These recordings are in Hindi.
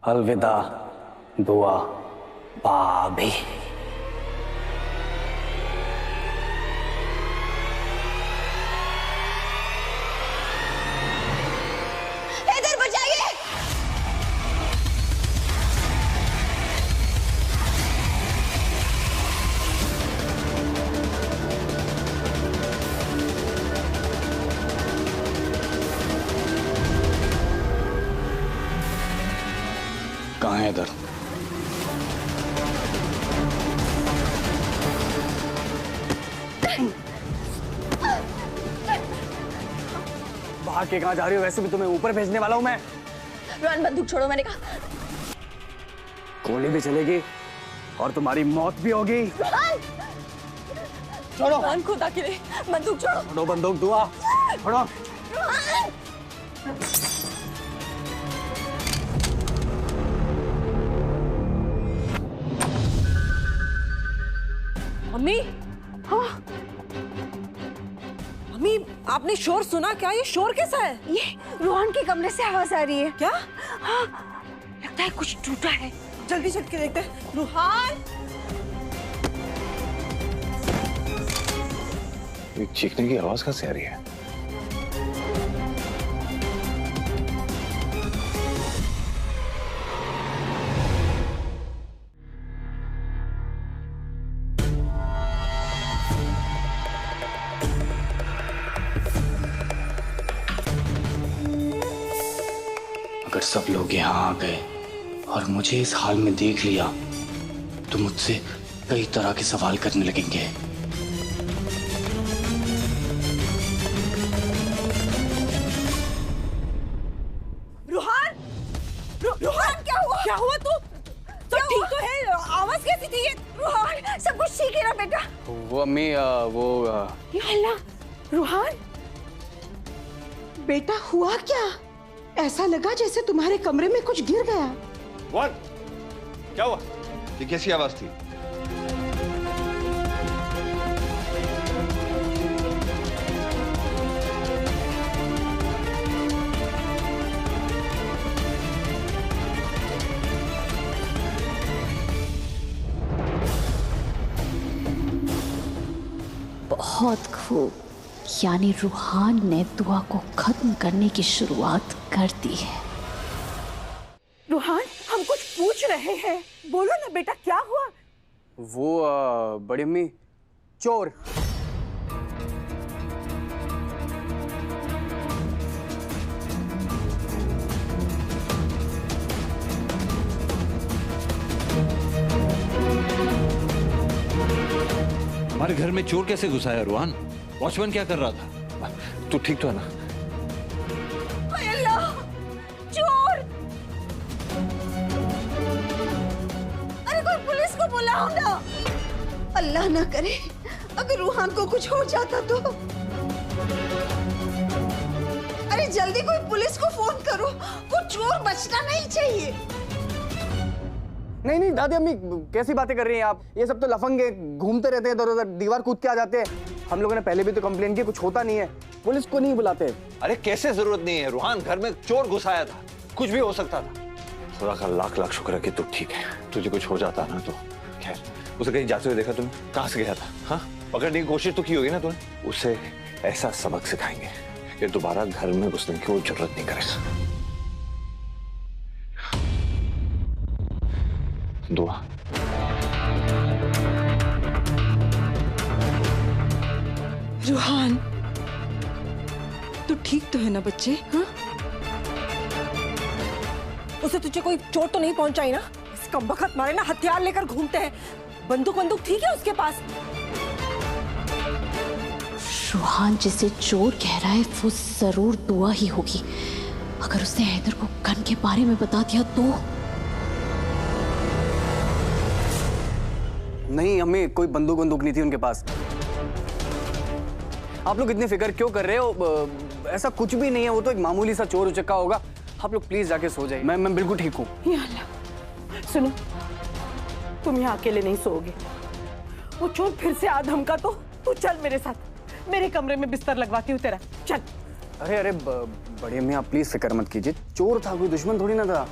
अलविदा दुआ भाभी। इधर बचाइए। कहाँ है इधर? भाग के कहाँ जा रही हो? वैसे भी तुम्हें ऊपर भेजने वाला हूँ मैं। रोहन बंदूक छोड़ो, मैंने कहा। गोली भी चलेगी और तुम्हारी मौत भी होगी। छोड़ो। रोहन खुदा के लिए बंदूक छोड़ो। छोड़ो बंदूक, दुआ छोड़ो। रोहन! मम्मी, हाँ मम्मी, आपने शोर सुना क्या? ये शोर कैसा है? ये रोहन के कमरे से आवाज आ रही है। क्या? हाँ, लगता है कुछ टूटा है। जल्दी चल के देखते हैं। रूहान! ये चीखने की आवाज कहाँ से आ रही है? अगर सब लोग यहाँ आ गए और मुझे इस हाल में देख लिया तो मुझसे कई तरह के सवाल करने लगेंगे। रूहान! रूहान, क्या हुआ? क्या हुआ? तू सब ठीक तो है? आवाज कैसी थी ये? रोहन, सब कुछ ठीक है ना बेटा? वो अम्मी या अल्लाह, रोहन, बेटा हुआ क्या? ऐसा लगा जैसे तुम्हारे कमरे में कुछ गिर गया। What? क्या हुआ? ये कैसी आवाज थी? बहुत खूब, यानी रूहान ने दुआ को खत्म करने की शुरुआत कर दी है। रोहन, हम कुछ पूछ रहे हैं, बोलो ना बेटा, क्या हुआ? वो बड़ी अम्मी, चोर। हमारे घर में चोर कैसे घुसा है रोहन? वॉचमैन क्या कर रहा था? तू ठीक तो है ना? अल्लाह, चोर! अरे कोई पुलिस को बुलाओ ना। अल्लाह ना करे अगर रूहान को कुछ हो जाता तो। अरे जल्दी कोई पुलिस को फोन करो, वो चोर बचना नहीं चाहिए। नहीं नहीं दादी अम्मी, कैसी बातें कर रही हैं आप? ये सब तो लफंगे घूमते रहते हैं इधर उधर, दीवार कूद के आ जाते हैं। हम लोगों ने पहले भी तो कंप्लेन की, कुछ होता नहीं है। पुलिस को नहीं बुलाते। अरे कैसे जरूरत नहीं है रोहन, घर में चोर घुसाया था, कुछ भी हो सकता था। खुदा का लाख लाख शुक्र है कि तू ठीक है। तुझे कुछ हो जाता ना तो खैर। उसे कहीं जाते हुए देखा तुमने? कहाँ से गया था? हाँ, पकड़ने की कोशिश तो की होगी ना तुमने? उसे ऐसा सबक सिखाएंगे कि दोबारा घर में घुसने की वो जरूरत नहीं करेगा। दुआ। रूहान, तू ठीक तो है ना बच्चे? हाँ? उसे तुझे कोई चोट तो नहीं पहुंचाई ना? इसका बखत मारे ना हथियार लेकर घूमते हैं। बंदूक ठीक है उसके पास? रूहान जिसे चोर कह रहा है वो जरूर दुआ ही होगी। अगर उसने हैदर को गन के बारे में बता दिया तो? नहीं अम्मी, कोई बंदूक नहीं थी उनके पास। आप लोग इतनी फिक्र क्यों कर रहे हो? ऐसा कुछ भी नहीं है, वो तो एक मामूली सा चोर उचक्का होगा। आप लोग प्लीज जाके सो जाइए। मैं बिल्कुल ठीक हूँ। या अल्लाह, सुनो, तुम यहाँ अकेले नहीं सोओगे। वो चोर फिर से आ धमका तो तू चल मेरे साथ, मेरे कमरे में बिस्तर लगवाती हूँ तेरा, चल। अरे बड़ी अम्मी आप प्लीज फिक्र मत कीजिए। चोर था, कोई दुश्मन थोड़ी ना था।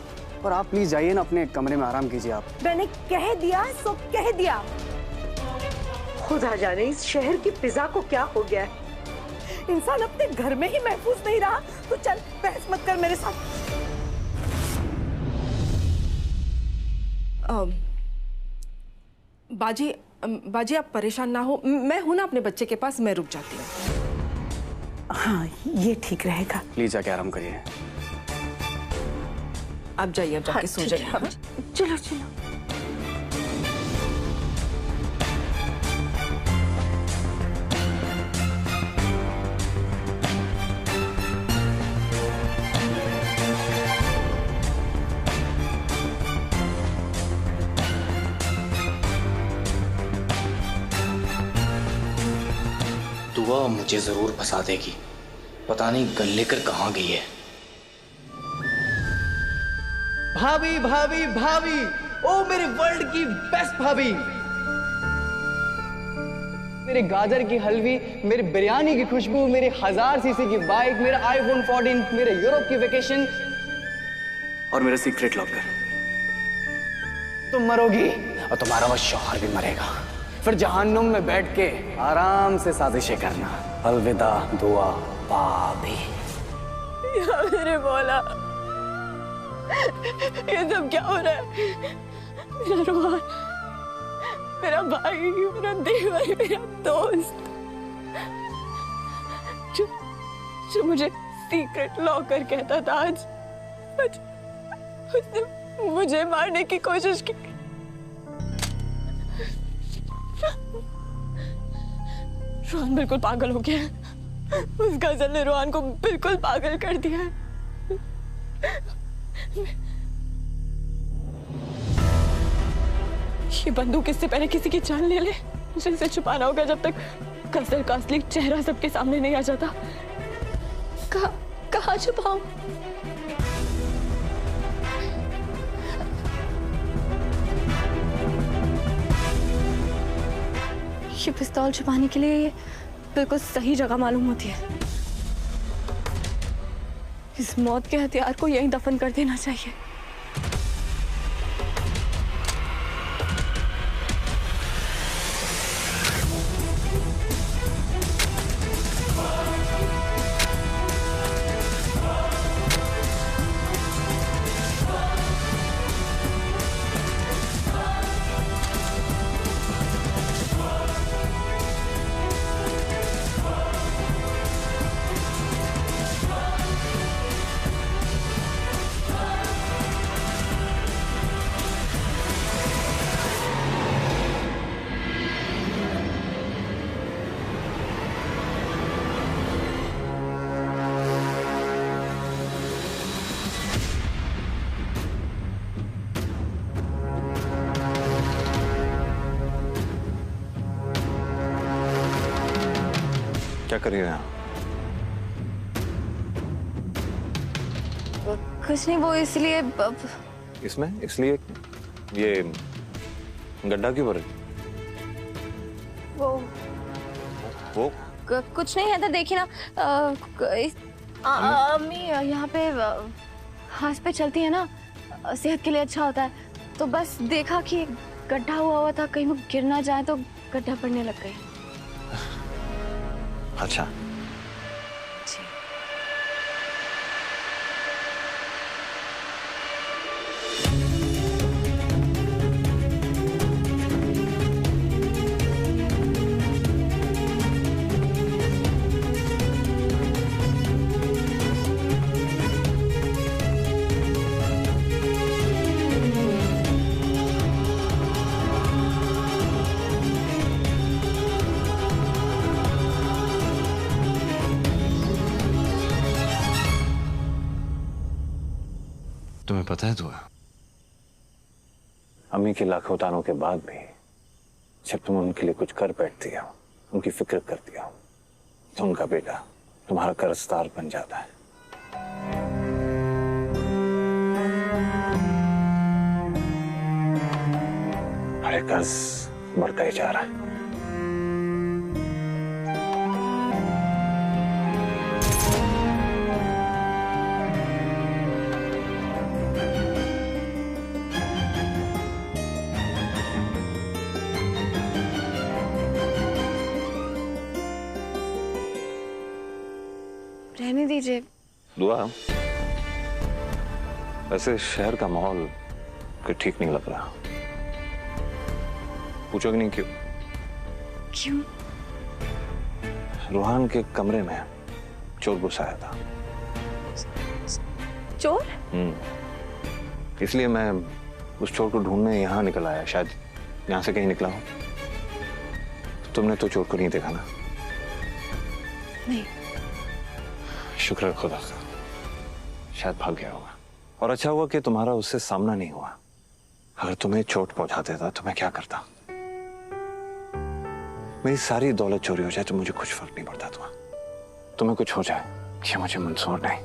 और आप प्लीज जाइए ना, अपने कमरे में आराम कीजिए आप। मैंने कह दिया सो कह दिया। खुदा जाने इस शहर की फिजा को क्या हो गया है। इंसान अपने घर में ही महफूज नहीं रहा तो चल बहस मत कर मेरे साथ। बाजी आप परेशान ना हो, मैं हूं ना अपने बच्चे के पास, मैं रुक जाती हूँ। हाँ ये ठीक रहेगा। प्लीज जाके आराम करिए। आप जाइए, अब जाके सो जाइए। हाँ? चलो चलो। दुआ मुझे जरूर फंसा देगी, पता नहीं गन लेकर कहाँ गई है। भाभी भाभी भाभी, ओ मेरे वर्ल्ड की बेस्ट भाभी, मेरे गाजर की हलवी, मेरी बिरयानी की खुशबू, मेरी 1000 सीसी की बाइक, मेरा iPhone 14, मेरे यूरोप की वेकेशन और मेरा सीक्रेट लॉकर। तुम मरोगी और तुम्हारा वो शौहर भी मरेगा, फिर जहन्नुम में बैठ के आराम से साजिशें करना। अलविदा दुआ भाभी। या मेरे मौला, ये सब क्या हो रहा है? मेरा रोहन, मेरा भाई, मेरा देवर, मेरा दोस्त, जो मुझे सीक्रेट लॉकर कहता था, आज उसने मुझे मारने की कोशिश की। रोहन बिल्कुल पागल हो गया है। उस गजल ने रोहन को बिल्कुल पागल कर दिया है। ये बंदूक इससे पहले किसी की जान ले ले, मुझे इसे छुपाना होगा जब तक गजल का असली चेहरा सबके सामने नहीं आ जाता। कहाँ छुपाऊं? ये पिस्तौल छुपाने के लिए ये बिल्कुल सही जगह मालूम होती है। इस मौत के हथियार को यहीं दफन कर देना चाहिए। क्या कर रही हो यहाँ? कुछ नहीं, वो इसलिए इसमें इसलिए ये गड्ढा क्यों भरे? वो कुछ नहीं है तो देखिए ना, अम्मी यहाँ पे घास पे चलती है ना, सेहत के लिए अच्छा होता है, तो बस देखा कि गड्ढा हुआ था, कहीं वो गिर ना जाए तो गड्ढा पड़ने लग गई। अच्छा, तुम्हें पता है दुआ, अम्मी के लाखों तानों के बाद भी जब तुम उनके लिए कुछ कर बैठती हो, उनकी फिक्र करती हो, तो उनका बेटा तुम्हारा कर्जदार बन जाता है। अरे कर्ज बढ़ता ही जा रहा है। रहने दीजिए। दुआ, वैसे शहर का माहौल कोई ठीक नहीं लग रहा। पूछोगे नहीं क्यों? क्यों? रूहान के कमरे में चोर घुस आया था। चोर? इसलिए मैं उस चोर को ढूंढने यहाँ निकल आया। शायद यहाँ से कहीं निकला हो। तुमने तो चोर को नहीं देखा ना? नहीं। शुक्र है खुदा का, शायद भाग गया होगा। और अच्छा हुआ कि तुम्हारा उससे सामना नहीं हुआ। अगर तुम्हें चोट पहुंचा देता तो मैं क्या करता? मेरी सारी दौलत चोरी हो जाए तो मुझे कुछ फर्क नहीं पड़ता। तुम्हें कुछ हो जाए ये मुझे मंजूर नहीं।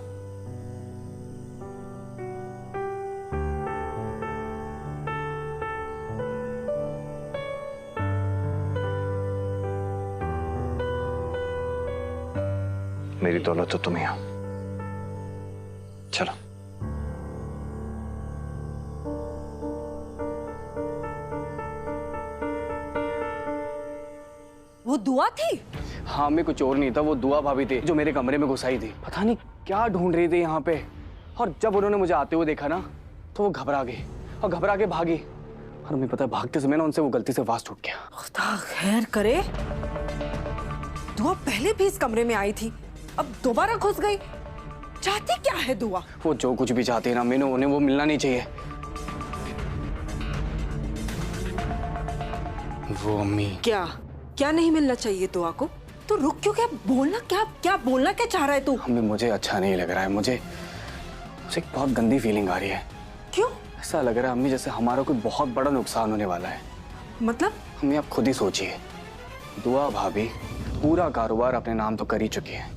मेरी दौलत तो तुम ही हो। चलो। वो दुआ थी? हाँ, मैं कुछ और नहीं था, वो दुआ भाभी थी जो मेरे कमरे में घुसाई थी। पता नहीं क्या ढूंढ रही थी यहाँ पे। और जब उन्होंने मुझे आते हुए देखा ना तो वो घबरा गई और घबरा के भागी। और हमें पता है भागते समय ना उनसे वो गलती से वास टूट गया। खुदा खैर करे। दुआ पहले भी इस कमरे में आई थी, अब दोबारा घुस गई। चाहती क्या है दुआ? वो जो कुछ भी चाहती है ना मीनू, उन्हें वो मिलना नहीं चाहिए। वो अम्मी। क्या नहीं मिलना चाहिए दुआ को? तो रुक क्यों? क्या बोलना क्या चाह रहा है तू? अम्मी मुझे अच्छा नहीं लग रहा है। मुझे एक बहुत गंदी फीलिंग आ रही है। क्यों? ऐसा लग रहा है अम्मी जैसे हमारा कोई बहुत बड़ा नुकसान होने वाला है। मतलब? अम्मी आप खुद ही सोचिए, दुआ भाभी पूरा कारोबार अपने नाम तो कर ही चुकी है।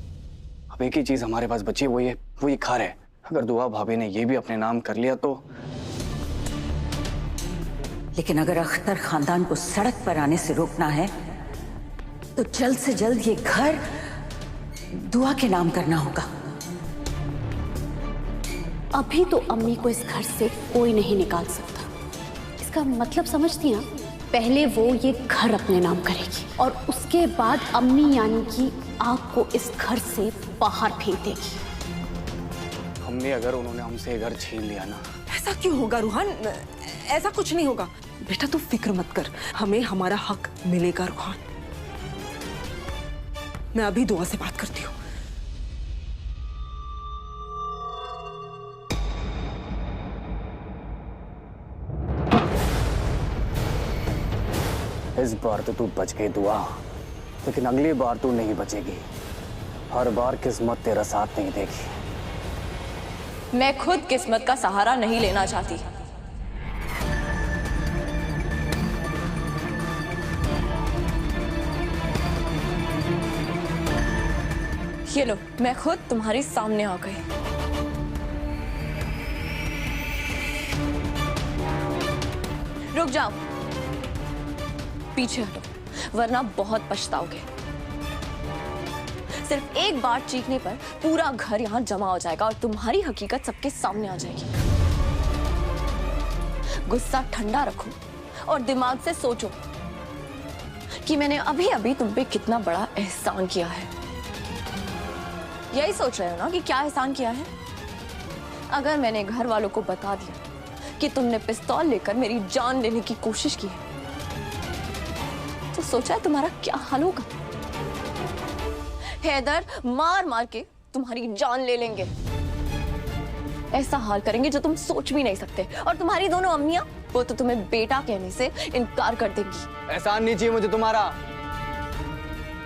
अब एक ही चीज हमारे पास बची है, वो ये घर है। अगर दुआ भाभी ने ये भी अपने नाम कर लिया तो। लेकिन अगर अख्तर खानदान को सड़क पर आने से रोकना है तो जल्द से जल्द ये घर दुआ के नाम करना होगा। अभी तो अम्मी को इस घर से कोई नहीं निकाल सकता। इसका मतलब समझती ना? पहले वो ये घर अपने नाम करेगी और उसके बाद अम्मी यानी कि आग को इस घर से बाहर फेंक देगी। अम्मी अगर उन्होंने हमसे ये घर छीन लिया ना। ऐसा क्यों होगा रूहान? ऐसा कुछ नहीं होगा। बेटा तू फिक्र मत कर, हमें हमारा हक मिलेगा रूहान। मैं अभी दुआ से बात करती हूँ। इस बार तो तू बच गई दुआ, लेकिन अगली बार तू नहीं बचेगी। हर बार किस्मत तेरा साथ नहीं देगी। मैं खुद किस्मत का सहारा नहीं लेना चाहती। ये लो, मैं खुद तुम्हारे सामने आ गई। रुक जाओ, पीछे हटो वरना बहुत पछताओगे। सिर्फ एक बार चीखने पर पूरा घर यहाँ जमा हो जाएगा और तुम्हारी हकीकत सबके सामने आ जाएगी। गुस्सा ठंडा रखो और दिमाग से सोचो कि मैंने अभी अभी तुम पे कितना बड़ा एहसान किया है। यही सोच रहे हो ना कि क्या एहसान किया है? अगर मैंने घर वालों को बता दिया कि तुमने पिस्तौल लेकर मेरी जान लेने की कोशिश की है तो सोचा है तुम्हारा क्या हाल होगा? हैदर मार मार के तुम्हारी जान ले लेंगे। ऐसा हाल करेंगे जो तुम सोच भी नहीं सकते। और तुम्हारी दोनों अम्मियां, वो तो तुम्हें बेटा कहने से इनकार कर देंगी। एहसान नहीं चाहिए मुझे तुम्हारा।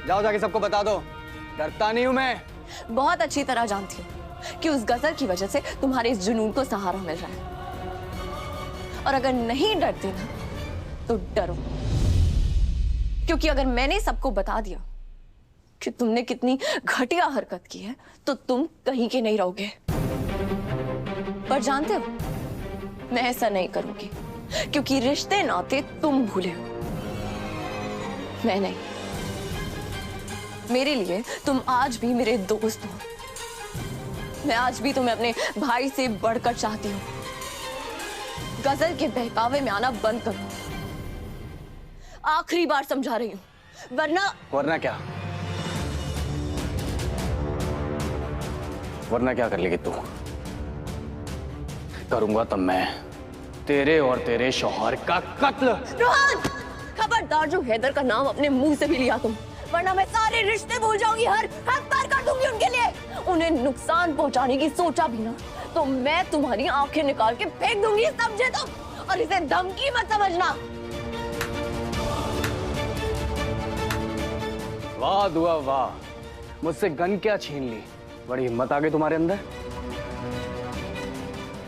जाओ जाके सबको बता दो, डरता नहीं हूं मैं। बहुत अच्छी तरह जानती हूँ कि उस गजल की वजह से तुम्हारे इस जुनून को सहारा मिल रहा है। और अगर नहीं डरते ना तो डरो, क्योंकि अगर मैंने सबको बता दिया कि तुमने कितनी घटिया हरकत की है तो तुम कहीं के नहीं रहोगे। पर जानते हो, मैं ऐसा नहीं करूंगी क्योंकि रिश्ते नाते तुम भूले हो, मैं नहीं। मेरे लिए तुम आज भी मेरे दोस्त हो। मैं आज भी तुम्हें अपने भाई से बढ़कर चाहती हूँ। गजल के बहकावे में आना बंद करो। आखिरी बार समझा रही हूँ, वरना क्या? वरना क्या कर लेगी तू? करूंगा तब मैं तेरे और तेरे शौहर का कत्ल। रोहन, खबरदार जो हैदर का नाम अपने मुंह से भी लिया तुम, वरना मैं सारे रिश्ते भूल जाऊंगी, हर हक पार कर दूंगी उनके लिए। उन्हें नुकसान पहुंचाने की सोचा भी ना तो मैं तुम्हारी आंखें निकाल के फेंक दूंगी, समझे तुम? और इसे धमकी मत समझना। वाह दुआ वाह, मुझसे गन क्या छीन ली, बड़ी हिम्मत आ गई तुम्हारे अंदर।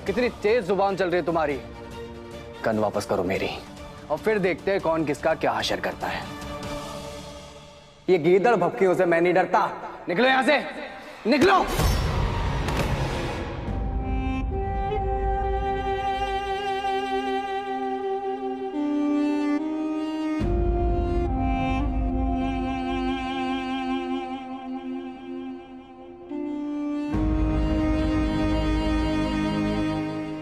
कितनी तेज जुबान चल रही है तुम्हारी। गन वापस करो मेरी, और फिर देखते हैं कौन किसका क्या हशर करता है। ये गीदड़ भपकियों से मैं नहीं डरता। निकलो यहां से, निकलो।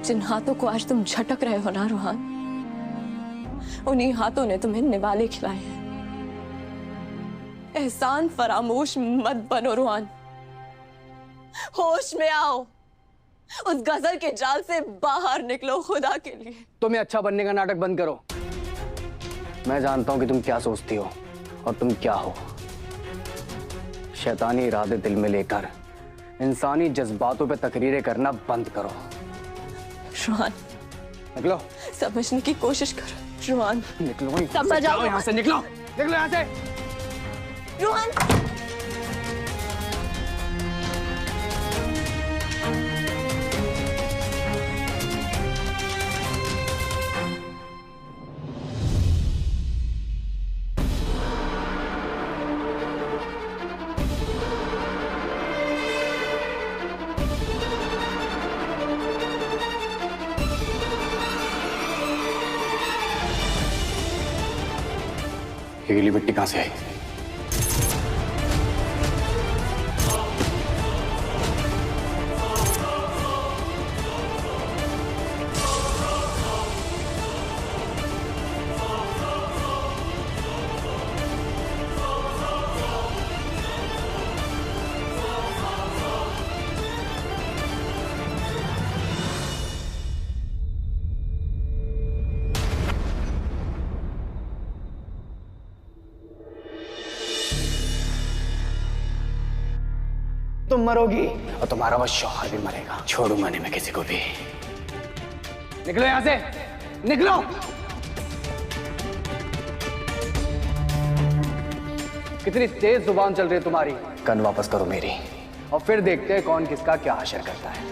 जिन हाथों को आज तुम झटक रहे हो ना रोहन, उन्हीं हाथों ने तुम्हें निवाले खिलाए हैं। एहसान फरामोश मत बनो रोहन, होश में आओ, उस गजल के जाल से बाहर निकलो खुदा के लिए। तुम्हें अच्छा बनने का नाटक बंद करो। मैं जानता हूं कि तुम क्या सोचती हो और तुम क्या हो। शैतानी इरादे दिल में लेकर इंसानी जज्बातों पे तकरीरें करना बंद करो। रोहन, निकलो। समझने की कोशिश करो रोहन। निकलो समझ आओ यहां से, निकलो, निकलो यहां से। रोहन, ये गीली मिट्टी कहां से आई? तुम मरोगी और तुम्हारा वो शौहर भी मरेगा। छोड़ूंगा नहीं मैं किसी को भी। निकलो यहां से, निकलो। कितनी तेज जुबान चल रही है तुम्हारी। गन वापस करो मेरी, और फिर देखते हैं कौन किसका क्या हशर करता है।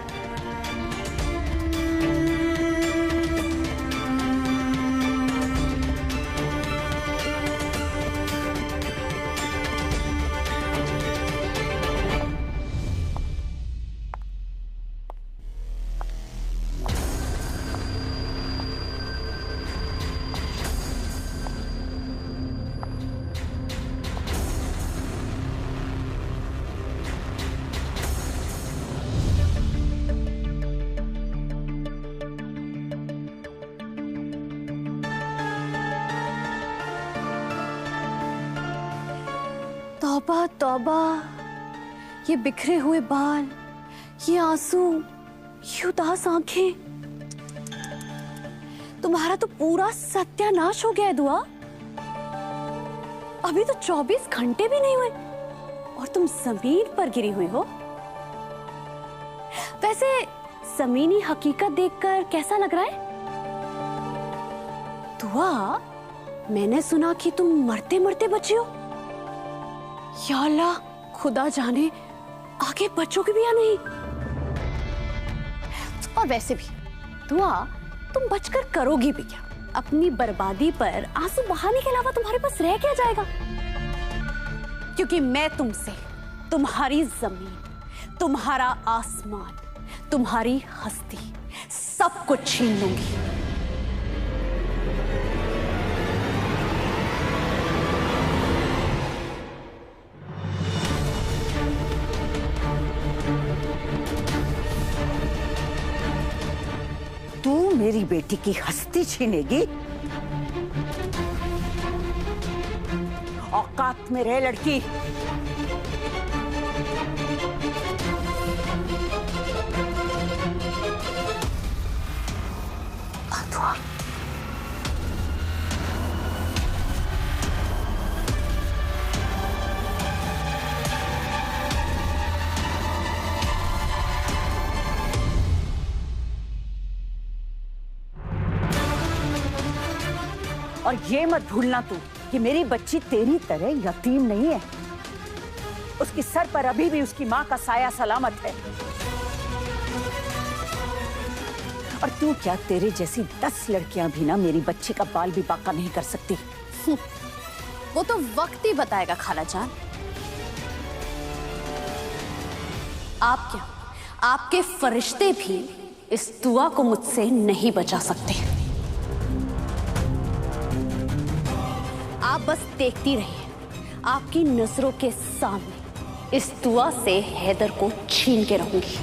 तौबा तौबा, ये बिखरे हुए बाल, ये आंसू, ये उदास आंखें, तुम्हारा तो पूरा सत्यानाश हो गया है दुआ। अभी तो 24 घंटे भी नहीं हुए और तुम जमीन पर गिरी हुई हो। वैसे जमीनी हकीकत देखकर कैसा लग रहा है दुआ? मैंने सुना कि तुम मरते मरते बची हो। या अल्लाह, खुदा जाने आगे बचोगे भी या नहीं। और वैसे भी दुआ, तुम बचकर करोगी भी क्या? अपनी बर्बादी पर आंसू बहाने के अलावा तुम्हारे पास रह क्या जाएगा? क्योंकि मैं तुमसे तुम्हारी जमीन, तुम्हारा आसमान, तुम्हारी हस्ती, सब कुछ छीन लूंगी। तू मेरी बेटी की हस्ती छीनेगी? औकात में रह लड़की। दुआ। और ये मत भूलना तू कि मेरी बच्ची तेरी तरह यतीम नहीं है। उसकी सर पर अभी भी उसकी माँ का साया सलामत है। और तू क्या, तेरे जैसी 10 लड़कियां भी ना मेरी बच्ची का बाल भी बांका नहीं कर सकती। वो तो वक्त ही बताएगा खाला जान। आप क्या, आपके फरिश्ते भी इस दुआ को मुझसे नहीं बचा सकते। आप बस देखती रहिए, आपकी नजरों के सामने इस दुआ से हैदर को छीन के रहूंगी।